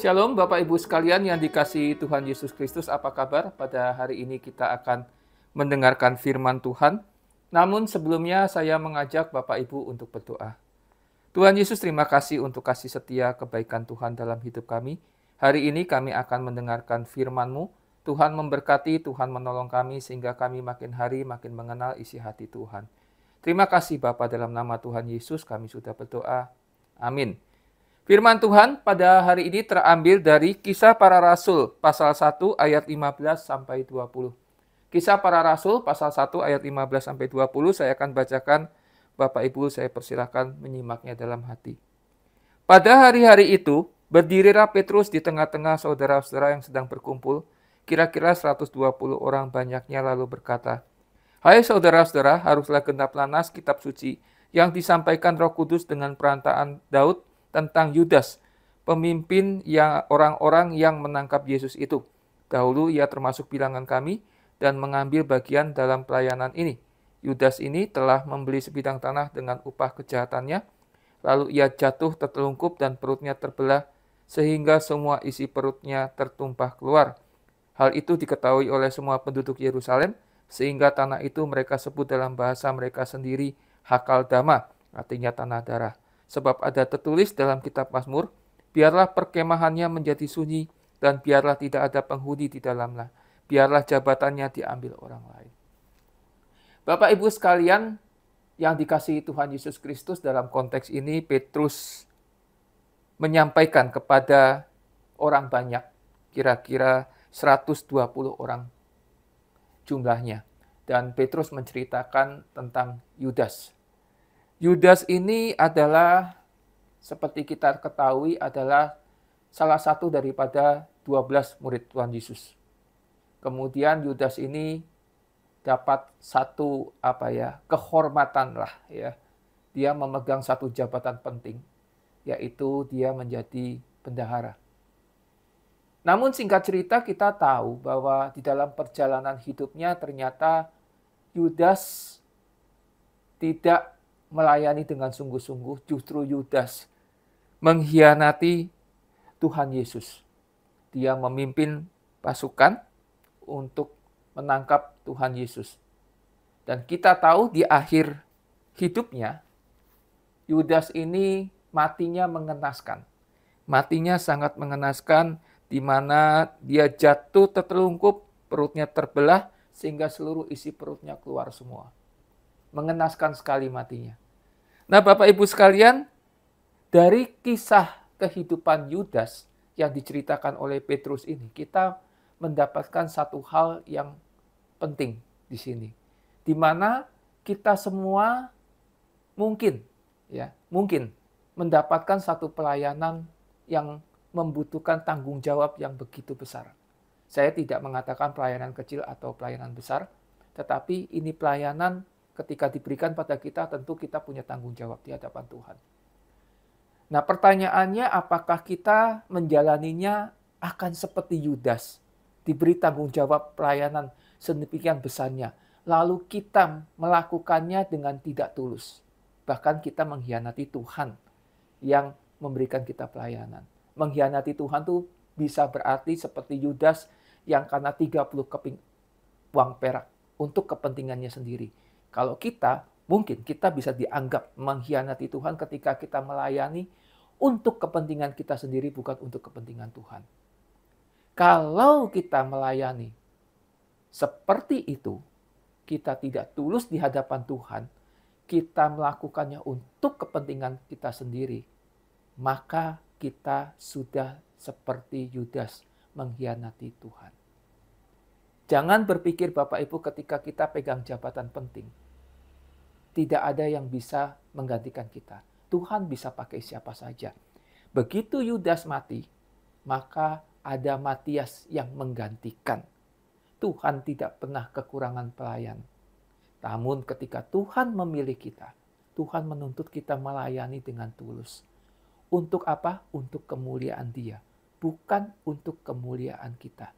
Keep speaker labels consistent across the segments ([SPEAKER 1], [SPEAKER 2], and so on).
[SPEAKER 1] Shalom Bapak Ibu sekalian yang dikasihi Tuhan Yesus Kristus, apa kabar? Pada hari ini kita akan mendengarkan firman Tuhan. Namun sebelumnya saya mengajak Bapak Ibu untuk berdoa. Tuhan Yesus, terima kasih untuk kasih setia kebaikan Tuhan dalam hidup kami. Hari ini kami akan mendengarkan firman-Mu. Tuhan memberkati, Tuhan menolong kami sehingga kami makin hari makin mengenal isi hati Tuhan. Terima kasih Bapa, dalam nama Tuhan Yesus kami sudah berdoa. Amin. Firman Tuhan pada hari ini terambil dari Kisah Para Rasul pasal 1 ayat 15 sampai 20. Kisah Para Rasul pasal 1 ayat 15 sampai 20 saya akan bacakan. Bapak Ibu, saya persilahkan menyimaknya dalam hati. Pada hari-hari itu, berdirilah Petrus di tengah-tengah saudara-saudara yang sedang berkumpul, kira-kira 120 orang banyaknya, lalu berkata, "Hai saudara-saudara, haruslah genaplah nas kitab suci yang disampaikan Roh Kudus dengan perantaraan Daud tentang Yudas, pemimpin yang orang-orang yang menangkap Yesus itu. Dahulu ia termasuk bilangan kami dan mengambil bagian dalam pelayanan ini. Yudas ini telah membeli sebidang tanah dengan upah kejahatannya, lalu ia jatuh tertelungkup dan perutnya terbelah, sehingga semua isi perutnya tertumpah keluar. Hal itu diketahui oleh semua penduduk Yerusalem, sehingga tanah itu mereka sebut dalam bahasa mereka sendiri Hakaldama, artinya tanah darah. Sebab ada tertulis dalam kitab Mazmur, biarlah perkemahannya menjadi sunyi, dan biarlah tidak ada penghuni di dalamnya. Biarlah jabatannya diambil orang lain." Bapak Ibu sekalian yang dikasihi Tuhan Yesus Kristus, dalam konteks ini Petrus menyampaikan kepada orang banyak, kira-kira 120 orang jumlahnya. Dan Petrus menceritakan tentang Yudas. Yudas ini adalah, seperti kita ketahui, adalah salah satu daripada 12 murid Tuhan Yesus. Kemudian Yudas ini dapat satu kehormatan lah ya. Dia memegang satu jabatan penting, yaitu dia menjadi bendahara. Namun singkat cerita kita tahu bahwa di dalam perjalanan hidupnya ternyata Yudas tidak melayani dengan sungguh-sungguh. Justru Yudas mengkhianati Tuhan Yesus. Dia memimpin pasukan untuk menangkap Tuhan Yesus. Dan kita tahu di akhir hidupnya, Yudas ini matinya mengenaskan. Matinya sangat mengenaskan, di mana dia jatuh tertelungkup, perutnya terbelah, sehingga seluruh isi perutnya keluar semua. Mengenaskan sekali matinya. Nah, Bapak Ibu sekalian, dari kisah kehidupan Yudas yang diceritakan oleh Petrus ini, kita mendapatkan satu hal yang penting di sini, di mana kita semua mungkin mendapatkan satu pelayanan yang membutuhkan tanggung jawab yang begitu besar. Saya tidak mengatakan pelayanan kecil atau pelayanan besar, tetapi ini pelayanan ketika diberikan pada kita, tentu kita punya tanggung jawab di hadapan Tuhan. Nah, pertanyaannya, apakah kita menjalaninya akan seperti Yudas, diberi tanggung jawab pelayanan sedemikian besarnya, lalu kita melakukannya dengan tidak tulus. Bahkan kita mengkhianati Tuhan yang memberikan kita pelayanan. Mengkhianati Tuhan itu bisa berarti seperti Yudas yang karena 30 keping uang perak untuk kepentingannya sendiri. Kalau kita, mungkin kita bisa dianggap mengkhianati Tuhan ketika kita melayani untuk kepentingan kita sendiri, bukan untuk kepentingan Tuhan. Kalau kita melayani seperti itu, kita tidak tulus di hadapan Tuhan, kita melakukannya untuk kepentingan kita sendiri, maka kita sudah seperti Yudas mengkhianati Tuhan. Jangan berpikir Bapak Ibu ketika kita pegang jabatan penting, tidak ada yang bisa menggantikan kita. Tuhan bisa pakai siapa saja. Begitu Yudas mati, maka ada Matias yang menggantikan. Tuhan tidak pernah kekurangan pelayan. Namun ketika Tuhan memilih kita, Tuhan menuntut kita melayani dengan tulus. Untuk apa? Untuk kemuliaan Dia, bukan untuk kemuliaan kita.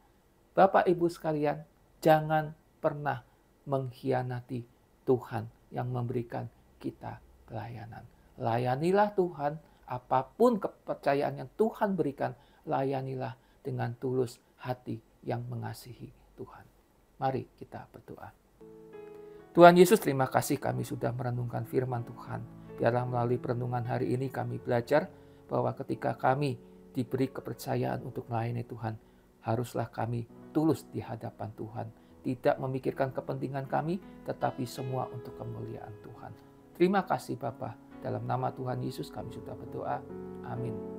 [SPEAKER 1] Bapak Ibu sekalian, jangan pernah mengkhianati Tuhan yang memberikan kita pelayanan. Layanilah Tuhan, apapun kepercayaan yang Tuhan berikan, layanilah dengan tulus hati yang mengasihi Tuhan. Mari kita berdoa. Tuhan Yesus, terima kasih kami sudah merenungkan firman Tuhan. Biarlah melalui perenungan hari ini kami belajar bahwa ketika kami diberi kepercayaan untuk melayani Tuhan, haruslah kami tulus di hadapan Tuhan. Tidak memikirkan kepentingan kami, tetapi semua untuk kemuliaan Tuhan. Terima kasih Bapa. Dalam nama Tuhan Yesus kami sudah berdoa. Amin.